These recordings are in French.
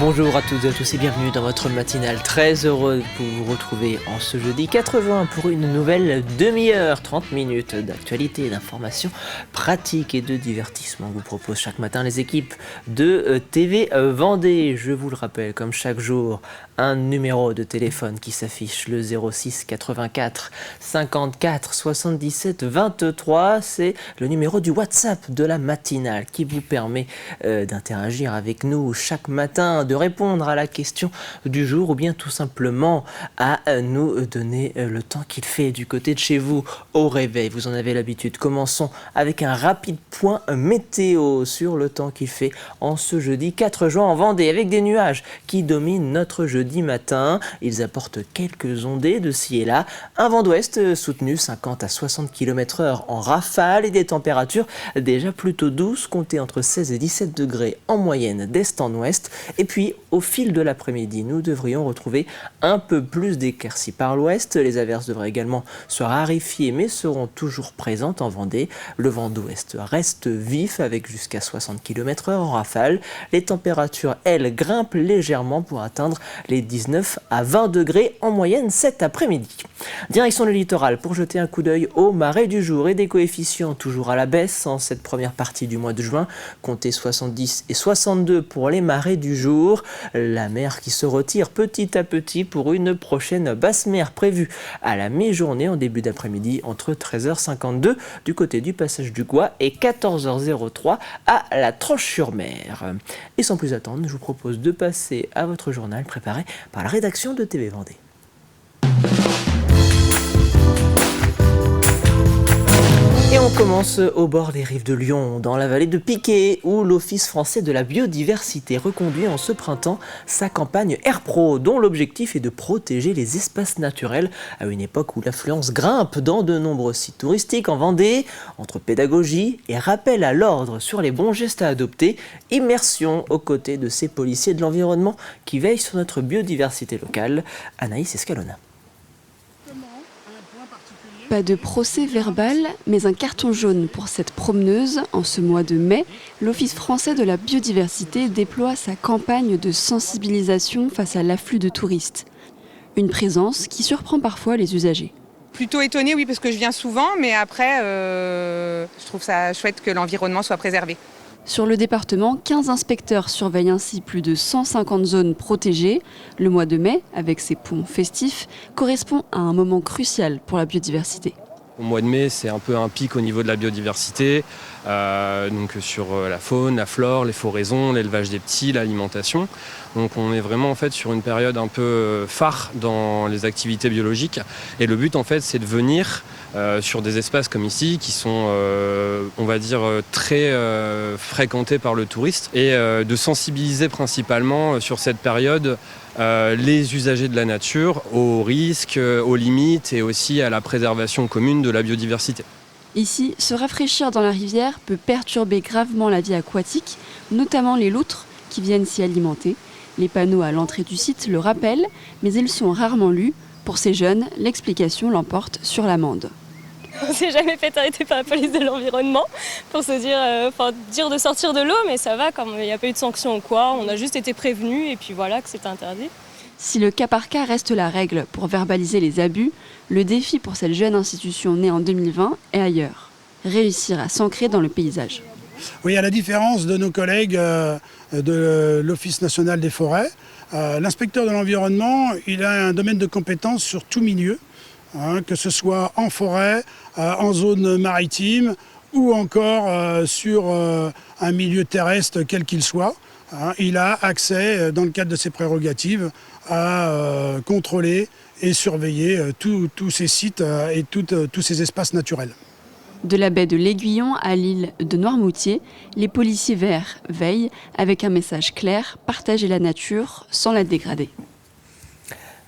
Bonjour à toutes et à tous et bienvenue dans votre matinale. Très heureux de vous retrouver en ce jeudi 4 juin pour une nouvelle demi-heure, 30 minutes d'actualité, d'informations pratiques et de divertissement. On vous propose chaque matin les équipes de TV Vendée. Je vous le rappelle, comme chaque jour, un numéro de téléphone qui s'affiche, le 06 84 54 77 23. C'est le numéro du WhatsApp de la matinale qui vous permet d'interagir avec nous chaque matin, de répondre à la question du jour ou bien tout simplement à nous donner le temps qu'il fait du côté de chez vous au réveil. Vous en avez l'habitude. Commençons avec un rapide point météo sur le temps qu'il fait en ce jeudi 4 juin en Vendée avec des nuages qui dominent notre jeudi matin. Ils apportent quelques ondées de ci et là. Un vent d'ouest soutenu 50 à 60 km/h en rafale et des températures déjà plutôt douces, comptées entre 16 et 17 degrés en moyenne d'est en ouest. Et puis au fil de l'après-midi, nous devrions retrouver un peu plus d'éclaircies par l'ouest. Les averses devraient également se raréfier mais seront toujours présentes en Vendée. Le vent d'ouest reste vif avec jusqu'à 60 km/h en rafale. Les températures, elles, grimpent légèrement pour atteindre les 19 à 20 degrés en moyenne cet après-midi. Direction le littoral pour jeter un coup d'œil aux marées du jour et des coefficients toujours à la baisse en cette première partie du mois de juin. Comptez 70 et 62 pour les marées du jour. La mer qui se retire petit à petit pour une prochaine basse mer prévue à la mi-journée en début d'après-midi entre 13h52 du côté du passage du Gois et 14h03 à la Tranche-sur-Mer. Et sans plus attendre, je vous propose de passer à votre journal préparé par la rédaction de TV Vendée. Et on commence au bord des rives de Lyon, dans la vallée de Piquet, où l'Office français de la biodiversité reconduit en ce printemps sa campagne AirPro, dont l'objectif est de protéger les espaces naturels à une époque où l'affluence grimpe dans de nombreux sites touristiques en Vendée. Entre pédagogie et rappel à l'ordre sur les bons gestes à adopter, immersion aux côtés de ces policiers de l'environnement qui veillent sur notre biodiversité locale. Anaïs Escalona. Pas de procès verbal, mais un carton jaune pour cette promeneuse. En ce mois de mai, l'Office français de la biodiversité déploie sa campagne de sensibilisation face à l'afflux de touristes. Une présence qui surprend parfois les usagers. Plutôt étonnée, oui, parce que je viens souvent, mais après, je trouve ça chouette que l'environnement soit préservé. Sur le département, 15 inspecteurs surveillent ainsi plus de 150 zones protégées. Le mois de mai, avec ses ponts festifs, correspond à un moment crucial pour la biodiversité. Au mois de mai, c'est un peu un pic au niveau de la biodiversité, donc sur la faune, la flore, les floraisons, l'élevage des petits, l'alimentation. Donc on est vraiment en fait sur une période un peu phare dans les activités biologiques. Et le but en fait, c'est de venir sur des espaces comme ici qui sont, on va dire, très fréquentés par le touriste et de sensibiliser principalement sur cette période les usagers de la nature aux risques, aux limites et aussi à la préservation commune de la biodiversité. Ici, se rafraîchir dans la rivière peut perturber gravement la vie aquatique, notamment les loutres qui viennent s'y alimenter. Les panneaux à l'entrée du site le rappellent, mais ils sont rarement lus. Pour ces jeunes, l'explication l'emporte sur l'amende. On ne s'est jamais fait arrêter par la police de l'environnement pour se dire de sortir de l'eau, mais ça va, comme il n'y a pas eu de sanction ou quoi, on a juste été prévenus et puis voilà que c'était interdit. Si le cas par cas reste la règle pour verbaliser les abus, le défi pour cette jeune institution née en 2020 est ailleurs. Réussir à s'ancrer dans le paysage. Oui, à la différence de nos collègues de l'Office national des forêts, l'inspecteur de l'environnement, il a un domaine de compétence sur tout milieu, que ce soit en forêt, en zone maritime ou encore sur un milieu terrestre quel qu'il soit. Il a accès, dans le cadre de ses prérogatives, à contrôler et surveiller tous ces sites et tous ces espaces naturels. De la baie de l'Aiguillon à l'île de Noirmoutier, les policiers verts veillent avec un message clair, partager la nature sans la dégrader.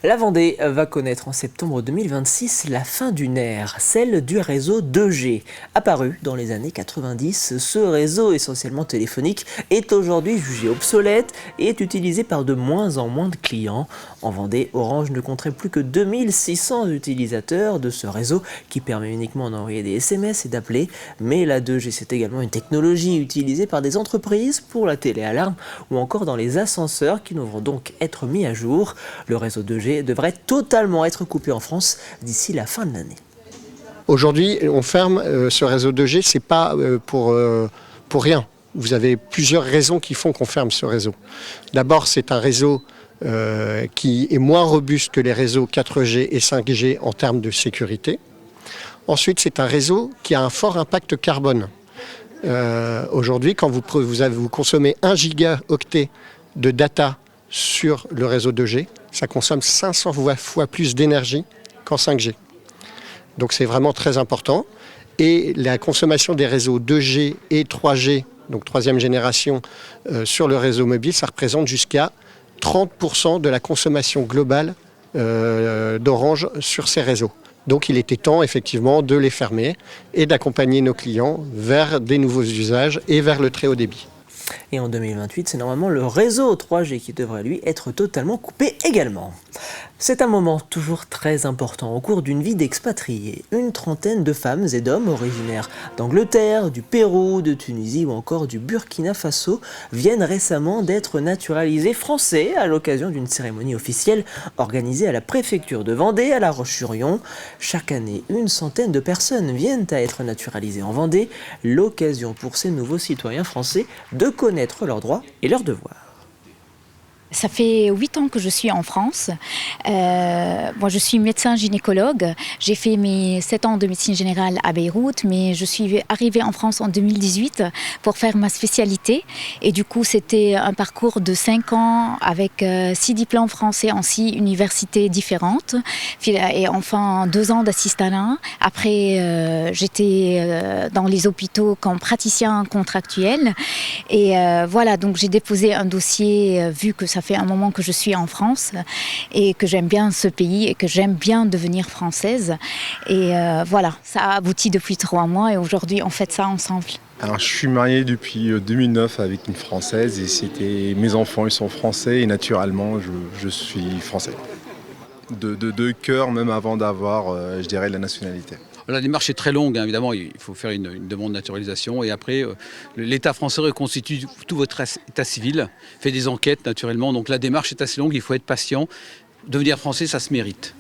La Vendée va connaître en septembre 2026 la fin d'une ère, celle du réseau 2G. Apparu dans les années 90, ce réseau essentiellement téléphonique est aujourd'hui jugé obsolète et est utilisé par de moins en moins de clients. En Vendée, Orange ne compterait plus que 2600 utilisateurs de ce réseau qui permet uniquement d'envoyer des SMS et d'appeler. Mais la 2G, c'est également une technologie utilisée par des entreprises pour la téléalarme ou encore dans les ascenseurs qui devront donc être mis à jour. Le réseau 2G devrait totalement être coupé en France d'ici la fin de l'année. Aujourd'hui, on ferme ce réseau 2G, c'est pas pour rien. Vous avez plusieurs raisons qui font qu'on ferme ce réseau. D'abord, c'est un réseau qui est moins robuste que les réseaux 4G et 5G en termes de sécurité. Ensuite, c'est un réseau qui a un fort impact carbone. Aujourd'hui, quand vous consommez 1 gigaoctet de data sur le réseau 2G, ça consomme 500 fois plus d'énergie qu'en 5G. Donc c'est vraiment très important. Et la consommation des réseaux 2G et 3G, donc troisième génération, sur le réseau mobile, ça représente jusqu'à 30% de la consommation globale d'Orange sur ces réseaux. Donc il était temps effectivement de les fermer et d'accompagner nos clients vers des nouveaux usages et vers le très haut débit. Et en 2028, c'est normalement le réseau 3G qui devrait lui être totalement coupé également. C'est un moment toujours très important au cours d'une vie d'expatriés. Une trentaine de femmes et d'hommes originaires d'Angleterre, du Pérou, de Tunisie ou encore du Burkina Faso viennent récemment d'être naturalisés français à l'occasion d'une cérémonie officielle organisée à la préfecture de Vendée à La Roche-sur-Yon. Chaque année, une centaine de personnes viennent à être naturalisées en Vendée, l'occasion pour ces nouveaux citoyens français de connaître leurs droits et leurs devoirs. Ça fait 8 ans que je suis en France. Moi, je suis médecin gynécologue. J'ai fait mes 7 ans de médecine générale à Beyrouth, mais je suis arrivée en France en 2018 pour faire ma spécialité. Et du coup, c'était un parcours de 5 ans avec 6 diplômes français en 6 universités différentes. Et enfin, 2 ans d'assistanat. Après, j'étais dans les hôpitaux comme praticien contractuel. Et voilà, donc j'ai déposé un dossier, vu que ça fait un moment que je suis en France et que j'aime bien ce pays et que j'aime bien devenir française. Et voilà, ça a abouti depuis 3 mois et aujourd'hui on fête ça ensemble. Alors je suis marié depuis 2009 avec une Française et mes enfants ils sont français et naturellement je suis français. De cœur même avant d'avoir je dirais la nationalité. La démarche est très longue, hein, évidemment, il faut faire une demande de naturalisation et après l'État français reconstitue tout votre état civil, fait des enquêtes naturellement, donc la démarche est assez longue, il faut être patient. Devenir français, ça se mérite.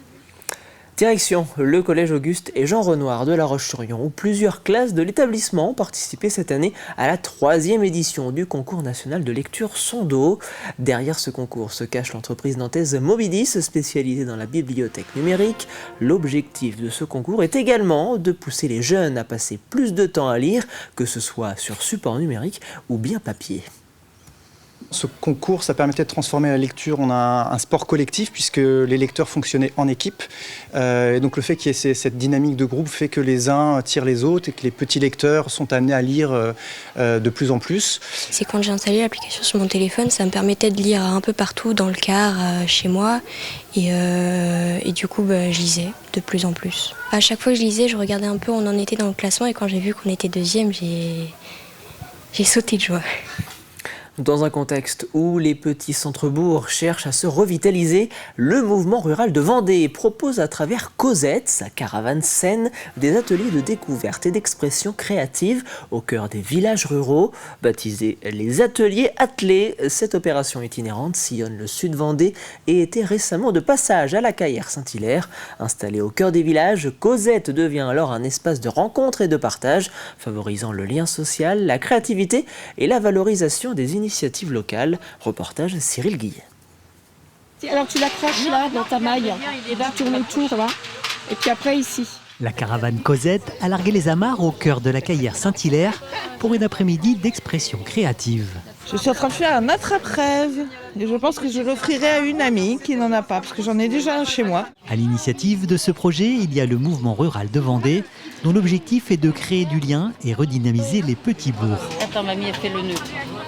Direction le collège Auguste et Jean Renoir de La Roche-sur-Yon où plusieurs classes de l'établissement ont participé cette année à la 3e édition du concours national de lecture Sondo. Derrière ce concours se cache l'entreprise nantaise Mobidis spécialisée dans la bibliothèque numérique. L'objectif de ce concours est également de pousser les jeunes à passer plus de temps à lire, que ce soit sur support numérique ou bien papier. Ce concours, ça permettait de transformer la lecture en un sport collectif puisque les lecteurs fonctionnaient en équipe. Et donc le fait qu'il y ait cette dynamique de groupe fait que les uns tirent les autres et que les petits lecteurs sont amenés à lire de plus en plus. C'est quand j'ai installé l'application sur mon téléphone, ça me permettait de lire un peu partout dans le car, chez moi. Et du coup, je lisais de plus en plus. À chaque fois que je lisais, je regardais un peu où on en était dans le classement et quand j'ai vu qu'on était 2e, j'ai sauté de joie. Dans un contexte où les petits centres-bourgs cherchent à se revitaliser, le mouvement rural de Vendée propose à travers Cosette, sa caravane saine, des ateliers de découverte et d'expression créative au cœur des villages ruraux. Baptisés les ateliers attelés, cette opération itinérante sillonne le sud Vendée et était récemment de passage à la Caillère Saint-Hilaire. Installée au cœur des villages, Cosette devient alors un espace de rencontre et de partage, favorisant le lien social, la créativité et la valorisation des initiatives locales. Reportage Cyril Guillet. Alors tu l'accroches là dans ta maille, et tu tournes autour là, et puis après ici. La caravane Cosette a largué les amarres au cœur de la Caillère Saint-Hilaire pour une après-midi d'expression créative. Je suis en train de faire un attrape-rêve et je pense que je l'offrirai à une amie qui n'en a pas parce que j'en ai déjà un chez moi. À l'initiative de ce projet, il y a le mouvement rural de Vendée dont l'objectif est de créer du lien et redynamiser les petits bourgs. Attends, mamie, elle fait le nœud.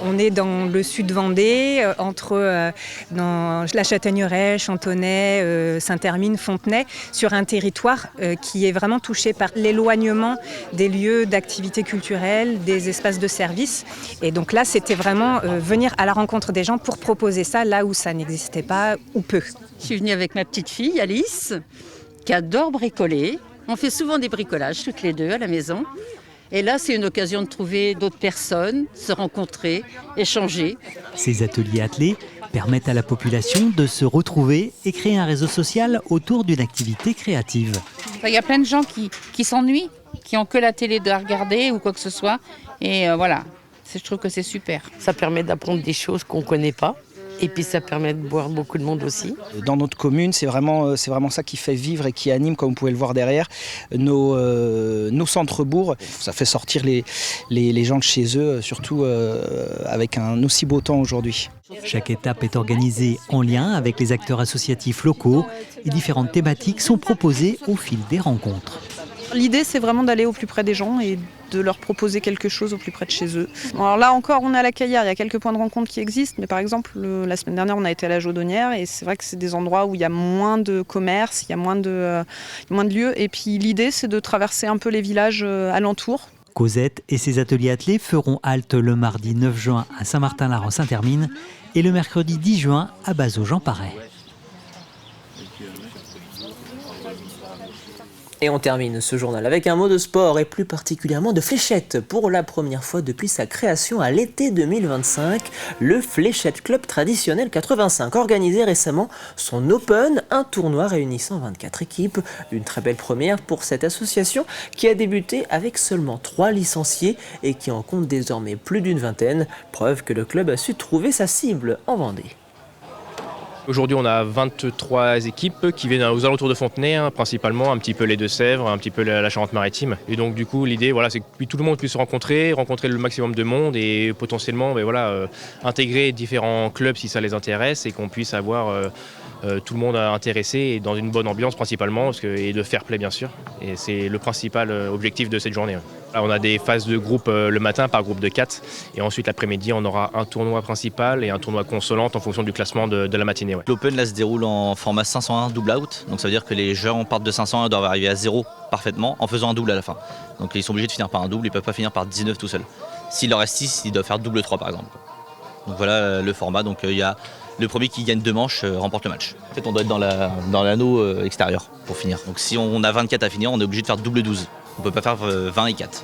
On est dans le sud Vendée, entre dans la Châtaigneraie, Chantonnay, Saint-Hermine, Fontenay, sur un territoire qui est vraiment touché par l'éloignement des lieux d'activité culturelle, des espaces de service. Et donc là, c'était vraiment venir à la rencontre des gens pour proposer ça là où ça n'existait pas ou peu. Je suis venue avec ma petite fille Alice, qui adore bricoler. On fait souvent des bricolages toutes les deux à la maison. Et là, c'est une occasion de trouver d'autres personnes, se rencontrer, échanger. Ces ateliers attelés permettent à la population de se retrouver et créer un réseau social autour d'une activité créative. Il y a plein de gens qui s'ennuient, qui n'ont que la télé à regarder ou quoi que ce soit. Et voilà, je trouve que c'est super. Ça permet d'apprendre des choses qu'on ne connaît pas. Et puis ça permet de voir beaucoup de monde aussi. Dans notre commune, c'est vraiment ça qui fait vivre et qui anime, comme vous pouvez le voir derrière, nos centres-bourgs. Ça fait sortir les gens de chez eux, surtout avec un aussi beau temps aujourd'hui. Chaque étape est organisée en lien avec les acteurs associatifs locaux et différentes thématiques sont proposées au fil des rencontres. L'idée, c'est vraiment d'aller au plus près des gens et de leur proposer quelque chose au plus près de chez eux. Alors là encore, on est à la Caillère, il y a quelques points de rencontre qui existent, mais par exemple, la semaine dernière, on a été à la Jaudonnière et c'est vrai que c'est des endroits où il y a moins de commerce, il y a moins de lieux. Et puis l'idée, c'est de traverser un peu les villages alentours. Cosette et ses ateliers attelés feront halte le mardi 9 juin à Saint-Martin-la-Rend-Saint-Hermine et le mercredi 10 juin à Bazot-Jean-Paret. Et on termine ce journal avec un mot de sport et plus particulièrement de fléchettes. Pour la première fois depuis sa création à l'été 2025, le Fléchette Club Traditionnel 85 organisé récemment son Open, un tournoi réunissant 24 équipes. Une très belle première pour cette association qui a débuté avec seulement 3 licenciés et qui en compte désormais plus d'une vingtaine. Preuve que le club a su trouver sa cible en Vendée. Aujourd'hui, on a 23 équipes qui viennent aux alentours de Fontenay, principalement, un petit peu les Deux-Sèvres, un petit peu la Charente-Maritime. Et donc, du coup, l'idée, c'est que tout le monde puisse se rencontrer le maximum de monde et potentiellement intégrer différents clubs si ça les intéresse et qu'on puisse avoir tout le monde intéressé et dans une bonne ambiance principalement et de fair play, bien sûr. Et c'est le principal objectif de cette journée. Là, on a des phases de groupe le matin par groupe de 4 et ensuite l'après-midi on aura un tournoi principal et un tournoi consolante en fonction du classement de la matinée. L'Open là se déroule en format 501 double out, donc ça veut dire que les gens partent de 501 et doivent arriver à 0 parfaitement en faisant un double à la fin. Donc ils sont obligés de finir par un double, ils ne peuvent pas finir par 19 tout seuls. S'il leur reste 6, ils doivent faire double 3 par exemple. Donc voilà le format, donc il y a le premier qui gagne 2 manches remporte le match. En fait on doit être dans l'anneau extérieur pour finir. Donc si on a 24 à finir, on est obligé de faire double 12. On ne peut pas faire 20 et 4.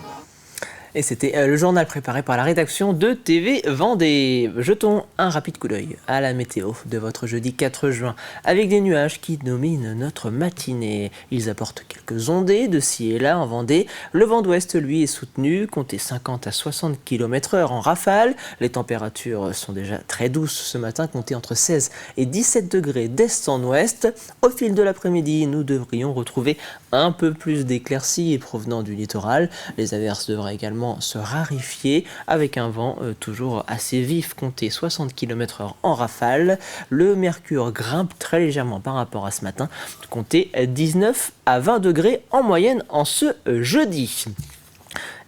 Et c'était le journal préparé par la rédaction de TV Vendée. Jetons un rapide coup d'œil à la météo de votre jeudi 4 juin, avec des nuages qui dominent notre matinée. Ils apportent quelques ondées de ci et là en Vendée. Le vent d'ouest, lui, est soutenu, comptez 50 à 60 km/h en rafale. Les températures sont déjà très douces ce matin, comptez entre 16 et 17 degrés d'est en ouest. Au fil de l'après-midi, nous devrions retrouver un peu plus d'éclaircies provenant du littoral. Les averses devraient également se raréfier avec un vent toujours assez vif, comptez 60 km/h en rafale. Le mercure grimpe très légèrement par rapport à ce matin, comptez 19 à 20 degrés en moyenne en ce jeudi.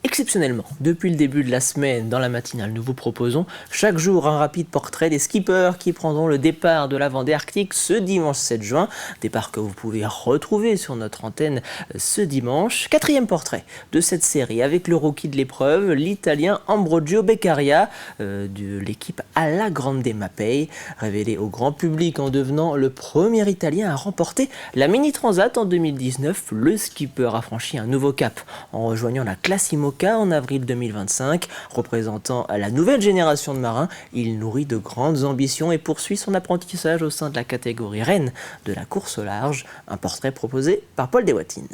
Exceptionnellement, depuis le début de la semaine, dans la matinale, nous vous proposons chaque jour un rapide portrait des skippers qui prendront le départ de la Vendée Arctique ce dimanche 7 juin. Départ que vous pouvez retrouver sur notre antenne ce dimanche. 4e portrait de cette série avec le rookie de l'épreuve, l'Italien Ambrogio Beccaria de l'équipe Alla Grande Mapei, révélé au grand public en devenant le premier Italien à remporter la Mini Transat en 2019. Le skipper a franchi un nouveau cap en rejoignant la classe IMOCA en avril 2025. Représentant la nouvelle génération de marins, il nourrit de grandes ambitions et poursuit son apprentissage au sein de la catégorie reine de la course au large. Un portrait proposé par Paul Deswatines.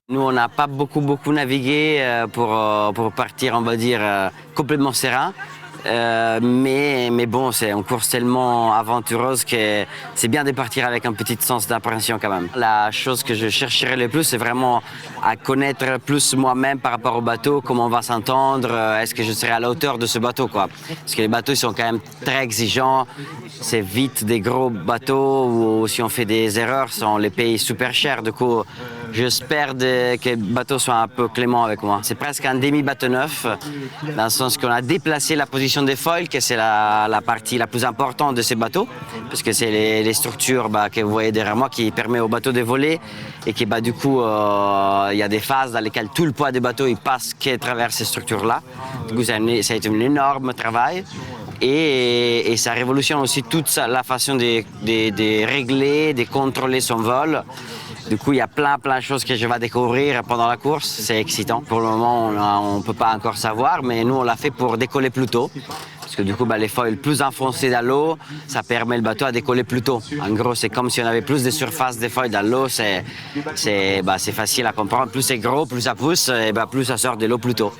Nous, on n'a pas beaucoup navigué pour partir, on va dire, complètement serein. Mais bon, c'est une course tellement aventureuse que c'est bien de partir avec un petit sens d'appréhension quand même. La chose que je chercherais le plus, c'est vraiment à connaître plus moi-même par rapport au bateau, comment on va s'entendre, est-ce que je serai à la hauteur de ce bateau, quoi. Parce que les bateaux ils sont quand même très exigeants, c'est vite des gros bateaux où si on fait des erreurs, on les paye super cher. Du coup, j'espère que le bateau soit un peu clément avec moi. C'est presque un demi-bateau neuf, dans le sens qu'on a déplacé la position des foils, que c'est la partie la plus importante de ces bateaux, parce que c'est les structures que vous voyez derrière moi qui permettent au bateau de voler et que du coup, il y a des phases dans lesquelles tout le poids des bateaux il passe qu'à travers ces structures-là. Du coup, ça a été un énorme travail. Et ça révolutionne aussi toute la façon de régler, de contrôler son vol. Du coup, il y a plein de choses que je vais découvrir pendant la course. C'est excitant. Pour le moment, on ne peut pas encore savoir, mais nous, on l'a fait pour décoller plus tôt. Parce que du coup, les foils plus enfoncés dans l'eau, ça permet le bateau à décoller plus tôt. En gros, c'est comme si on avait plus de surface des foils dans l'eau. C'est facile à comprendre. Plus c'est gros, plus ça pousse, et plus ça sort de l'eau plus tôt.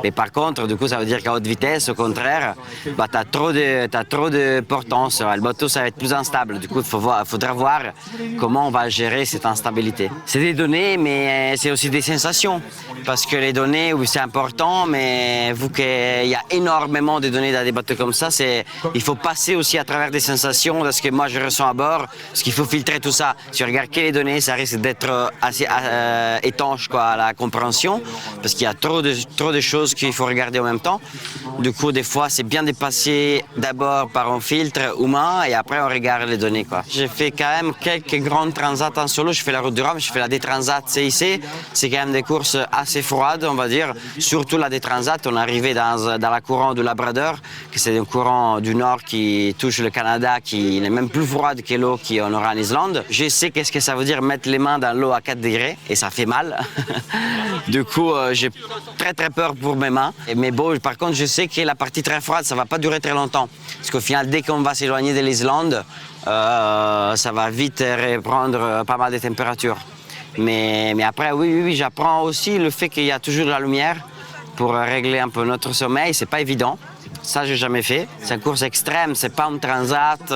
Mais par contre, du coup, ça veut dire qu'à haute vitesse, au contraire, tu as trop de portance. Le bateau, ça va être plus instable. Du coup, il faudra voir comment on va gérer cette instabilité. C'est des données, mais c'est aussi des sensations. Parce que les données, oui, c'est important, mais vu qu'il y a énormément de données dans des bateaux comme ça, il faut passer aussi à travers des sensations de ce que moi je ressens à bord, parce qu'il faut filtrer tout ça. Si on regarde que les données, ça risque d'être assez étanche à la compréhension, parce qu'il y a trop de choses qu'il faut regarder en même temps. Du coup, des fois, c'est bien de passer d'abord par un filtre humain et après on regarde les données. J'ai fait quand même quelques grandes transats en solo. Je fais la route du Rhum, je fais la Détransat CIC. C'est quand même des courses assez froides, on va dire. Surtout la Détransat, on est arrivé dans la courant du Labrador, que c'est un courant du nord qui touche le Canada, qui est même plus froide que l'eau qu'on aura en Islande. Je sais qu'est-ce que ça veut dire mettre les mains dans l'eau à 4 degrés et ça fait mal. Du coup, j'ai très peur pour mes mains. Mais bon, par contre, je sais que la partie très froide, ça ne va pas durer très longtemps. Parce qu'au final, dès qu'on va s'éloigner de l'Islande, ça va vite reprendre pas mal de températures. Mais après, oui, j'apprends aussi le fait qu'il y a toujours de la lumière pour régler un peu notre sommeil. C'est pas évident. Ça, j'ai jamais fait. C'est une course extrême, c'est pas un transat.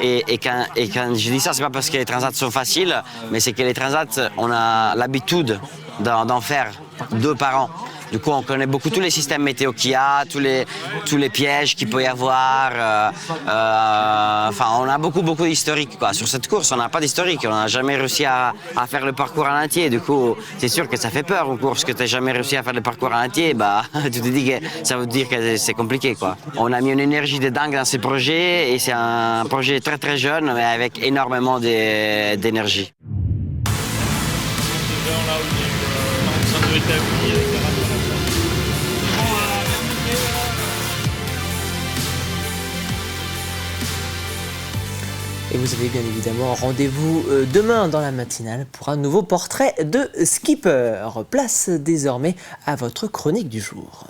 Et quand je dis ça, c'est pas parce que les transats sont faciles, mais c'est que les transats, on a l'habitude d'en faire 2 par an. Du coup, on connaît beaucoup tous les systèmes météo qu'il y a, tous les pièges qu'il peut y avoir. On a beaucoup d'historique. Sur cette course, on n'a pas d'historique. On n'a jamais réussi à faire le parcours en entier. Du coup, c'est sûr que ça fait peur une course que tu n'as jamais réussi à faire le parcours en entier. Tu te dis que ça veut dire que c'est compliqué. On a mis une énergie de dingue dans ce projet et c'est un projet très jeune, mais avec énormément d'énergie. Et vous avez bien évidemment rendez-vous demain dans la matinale pour un nouveau portrait de skipper. Place désormais à votre chronique du jour.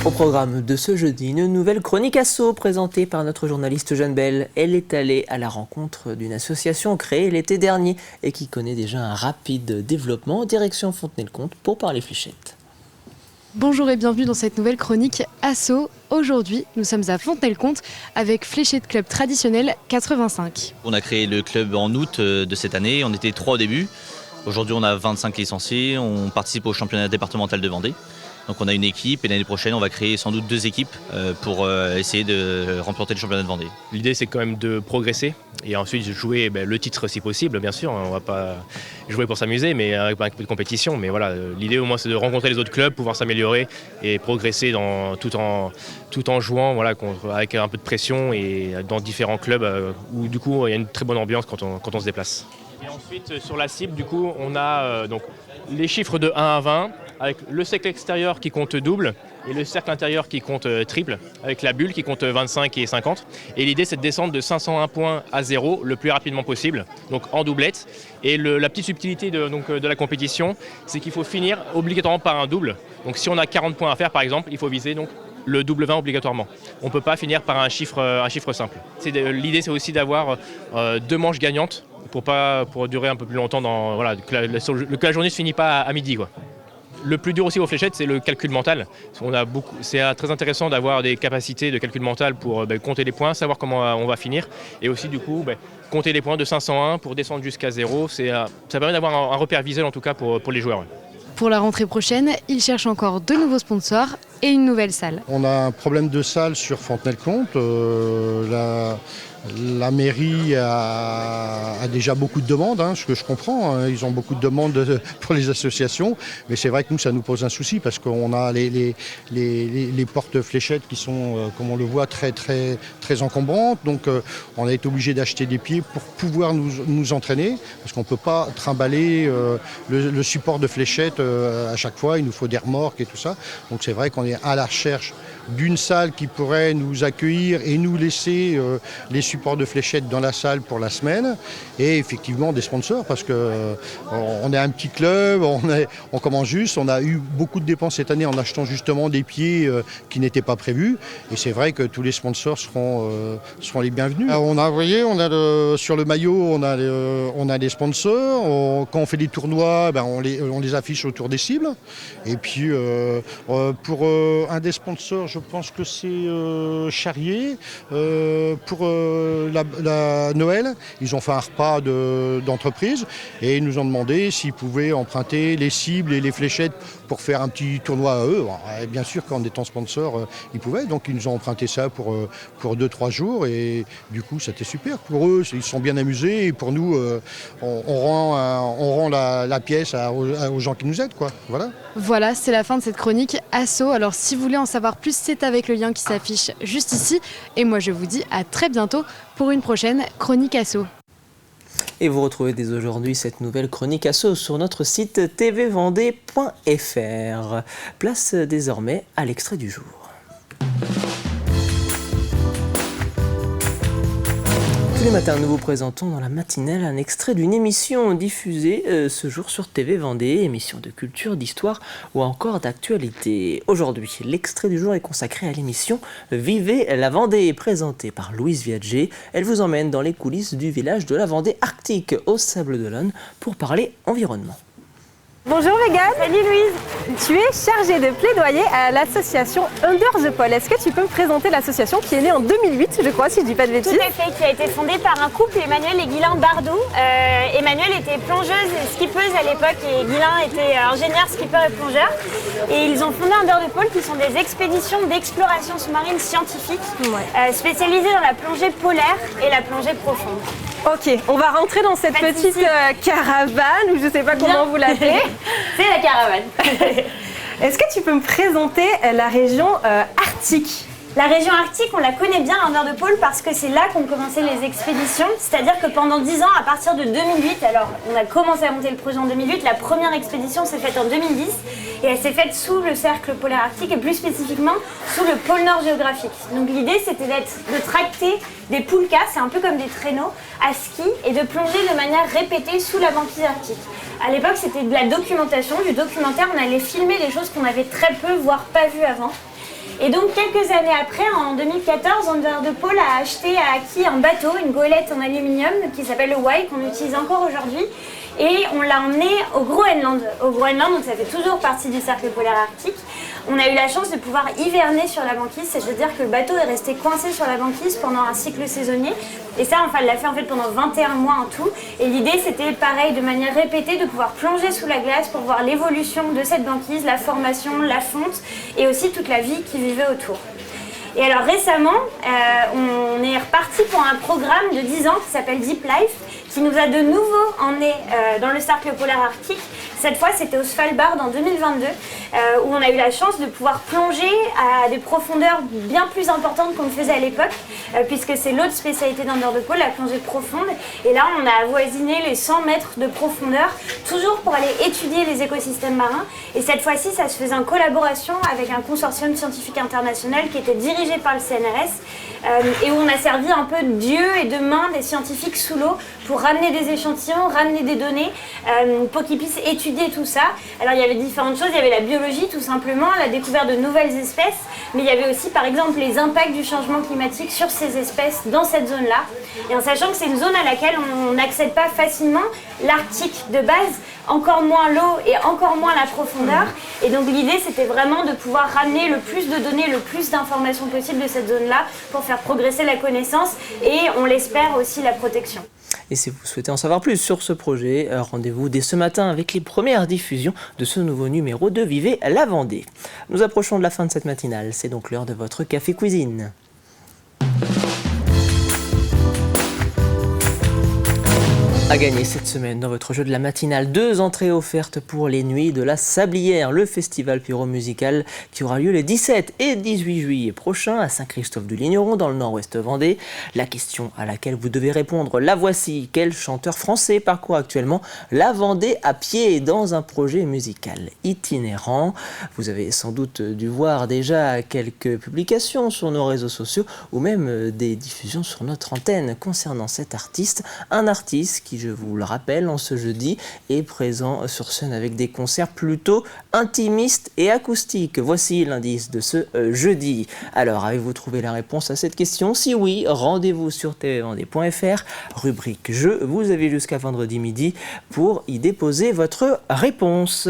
Au programme de ce jeudi, une nouvelle chronique Asso présentée par notre journaliste Jeanne Bell. Elle est allée à la rencontre d'une association créée l'été dernier et qui connaît déjà un rapide développement en direction Fontenay-le-Comte pour parler fléchettes. Bonjour et bienvenue dans cette nouvelle chronique Asso. Aujourd'hui, nous sommes à Fontenay-le-Comte avec Fléchette Club Traditionnel 85. On a créé le club en août de cette année, on était 3 au début. Aujourd'hui, on a 25 licenciés, on participe au championnat départemental de Vendée. Donc on a une équipe et l'année prochaine on va créer sans doute 2 équipes pour essayer de remporter le championnat de Vendée. L'idée c'est quand même de progresser et ensuite jouer le titre si possible, bien sûr. On va pas jouer pour s'amuser mais avec un peu de compétition. Mais voilà, l'idée au moins c'est de rencontrer les autres clubs, pouvoir s'améliorer et progresser tout en jouant avec un peu de pression et dans différents clubs où du coup il y a une très bonne ambiance quand on se déplace. Et ensuite sur la cible du coup on a donc les chiffres de 1 à 20 avec le cercle extérieur qui compte double et le cercle intérieur qui compte triple, avec la bulle qui compte 25 et 50. Et l'idée c'est de descendre de 501 points à 0 le plus rapidement possible, donc en doublette. Et la petite subtilité de la compétition, c'est qu'il faut finir obligatoirement par un double. Donc si on a 40 points à faire par exemple, il faut viser donc le double 20 obligatoirement. On ne peut pas finir par un chiffre simple. L'idée c'est aussi d'avoir 2 manches gagnantes pour durer un peu plus longtemps, que la journée ne se finit pas à midi. Le plus dur aussi aux fléchettes, c'est le calcul mental. C'est très intéressant d'avoir des capacités de calcul mental pour compter les points, savoir comment on va finir. Et aussi, du coup, compter les points de 501 pour descendre jusqu'à 0. Ça permet d'avoir un repère visuel, en tout cas, pour les joueurs. Pour la rentrée prochaine, ils cherchent encore de nouveaux sponsors et une nouvelle salle. On a un problème de salle sur Fontenay-le-Comte. La mairie a déjà beaucoup de demandes, ce que je comprends. Ils ont beaucoup de demandes pour les associations. Mais c'est vrai que nous, ça nous pose un souci parce qu'on a les portes fléchettes qui sont, comme on le voit, très, très, très encombrantes. Donc on a été obligé d'acheter des pieds pour pouvoir nous entraîner parce qu'on ne peut pas trimballer le support de fléchettes à chaque fois. Il nous faut des remorques et tout ça. Donc c'est vrai qu'on est à la recherche d'une salle qui pourrait nous accueillir et nous laisser les supports de fléchettes dans la salle pour la semaine et effectivement des sponsors parce qu'on est un petit club, on commence juste, on a eu beaucoup de dépenses cette année en achetant justement des pieds qui n'étaient pas prévus et c'est vrai que tous les sponsors seront les bienvenus. Alors sur le maillot on a des sponsors, quand on fait des tournois on les affiche autour des cibles et puis pour un des sponsors je pense que c'est Charrier. Pour la Noël, ils ont fait un repas d'entreprise et ils nous ont demandé s'ils pouvaient emprunter les cibles et les fléchettes pour faire un petit tournoi à eux. Et bien sûr qu'en étant sponsor, ils pouvaient. Donc ils nous ont emprunté ça pour 2-3 jours et du coup c'était super. Pour eux, ils se sont bien amusés et pour nous, on rend la pièce aux gens qui nous aident. Voilà, c'est la fin de cette chronique Asso. Alors si vous voulez en savoir plus, c'est avec le lien qui s'affiche juste ici. Et moi je vous dis à très bientôt pour une prochaine chronique Asso. Et vous retrouvez dès aujourd'hui cette nouvelle chronique Asso sur notre site tvvendée.fr. Place désormais à l'extrait du jour. Tous les matins, nous vous présentons dans la matinale un extrait d'une émission diffusée ce jour sur TV Vendée, émission de culture, d'histoire ou encore d'actualité. Aujourd'hui, l'extrait du jour est consacré à l'émission Vivez la Vendée, présentée par Louise Viager. Elle vous emmène dans les coulisses du village de la Vendée Arctique, au Sables-d'Olonne, pour parler environnement. Bonjour Mégane. Salut Louise. Tu es chargée de plaidoyer à l'association Under the Pole. Est-ce que tu peux me présenter l'association qui est née en 2008, je crois, si je ne dis pas de bêtises? Tout à fait, qui a été fondée par un couple, Emmanuel et Guylain Bardou. Emmanuel était plongeuse et skippeuse à l'époque et Guylain était ingénieur, skipper et plongeur. Et ils ont fondé Under the Pole qui sont des expéditions d'exploration sous-marine scientifique spécialisées dans la plongée polaire et la plongée profonde. Ok, on va rentrer dans cette petite caravane, ou je ne sais pas comment vous l'appelez. C'est la caravane. Est-ce que tu peux me présenter la région arctique? La région arctique, on la connaît bien à Under the Pole parce que c'est là qu'ont commencé les expéditions. C'est-à-dire que pendant 10 ans, à partir de 2008, alors on a commencé à monter le projet en 2008, la première expédition s'est faite en 2010 et elle s'est faite sous le cercle polaire arctique et plus spécifiquement sous le pôle Nord géographique. Donc l'idée c'était de tracter des poulkas, c'est un peu comme des traîneaux, à ski et de plonger de manière répétée sous la banquise arctique. À l'époque c'était de la documentation, du documentaire, on allait filmer des choses qu'on avait très peu, voire pas vues avant. Et donc quelques années après, en 2014, Under the Pole a acquis un bateau, une goélette en aluminium qui s'appelle le Y, qu'on utilise encore aujourd'hui. Et on l'a emmené au Groenland. Au Groenland, donc ça fait toujours partie du cercle polaire arctique. On a eu la chance de pouvoir hiverner sur la banquise, c'est-à-dire que le bateau est resté coincé sur la banquise pendant un cycle saisonnier. Et ça, on l'a fait en fait pendant 21 mois en tout. Et l'idée, c'était pareil, de manière répétée, de pouvoir plonger sous la glace pour voir l'évolution de cette banquise, la formation, la fonte et aussi toute la vie qui vivait autour. Et alors récemment, on est reparti pour un programme de 10 ans qui s'appelle Deep Life, qui nous a de nouveau emmenés dans le cercle polaire arctique. Cette fois, c'était au Svalbard en 2022, où on a eu la chance de pouvoir plonger à des profondeurs bien plus importantes qu'on le faisait à l'époque, puisque c'est l'autre spécialité d'Under the Pole, la plongée profonde. Et là, on a avoisiné les 100 mètres de profondeur, toujours pour aller étudier les écosystèmes marins. Et cette fois-ci, ça se faisait en collaboration avec un consortium scientifique international qui était dirigé par le CNRS, et où on a servi un peu d'yeux et de mains des scientifiques sous l'eau pour ramener des échantillons, ramener des données, pour qu'ils puissent étudier tout ça. Alors il y avait différentes choses, il y avait la biologie tout simplement, la découverte de nouvelles espèces, mais il y avait aussi par exemple les impacts du changement climatique sur ces espèces dans cette zone-là. Et en sachant que c'est une zone à laquelle on n'accède pas facilement, l'Arctique de base, encore moins l'eau et encore moins la profondeur. Et donc l'idée c'était vraiment de pouvoir ramener le plus de données, le plus d'informations possible de cette zone-là pour faire progresser la connaissance et on l'espère aussi la protection. Et si vous souhaitez en savoir plus sur ce projet, rendez-vous dès ce matin avec les premières diffusions de ce nouveau numéro de Vivez la Vendée. Nous approchons de la fin de cette matinale, c'est donc l'heure de votre café cuisine. À gagner cette semaine dans votre jeu de la matinale, 2 entrées offertes pour les Nuits de la Sablière, le festival pyro-musical qui aura lieu les 17 et 18 juillet prochains à Saint-Christophe-du-Ligneron dans le nord-ouest Vendée. La question à laquelle vous devez répondre, la voici. Quel chanteur français parcourt actuellement la Vendée à pied dans un projet musical itinérant? Vous avez sans doute dû voir déjà quelques publications sur nos réseaux sociaux ou même des diffusions sur notre antenne concernant cet artiste. Un artiste qui, je vous le rappelle, en ce jeudi est présent sur scène avec des concerts plutôt intimistes et acoustiques. Voici l'indice de ce jeudi. Alors, avez-vous trouvé la réponse à cette question? Si oui, rendez-vous sur tvvendée.fr, rubrique jeu. Vous avez jusqu'à vendredi midi pour y déposer votre réponse.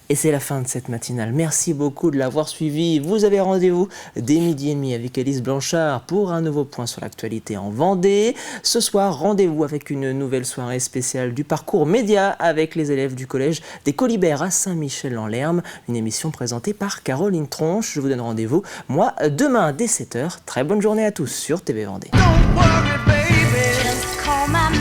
Et c'est la fin de cette matinale. Merci beaucoup de l'avoir suivi. Vous avez rendez-vous dès 12h30 avec Alice Blanchard pour un nouveau point sur l'actualité en Vendée. Ce soir, rendez-vous avec une nouvelle soirée spéciale du parcours média avec les élèves du collège des Colibert à Saint-Michel-en-Lerme. Une émission présentée par Caroline Tronche. Je vous donne rendez-vous, moi, demain dès 7h. Très bonne journée à tous sur TV Vendée. Don't worry, baby. Just call my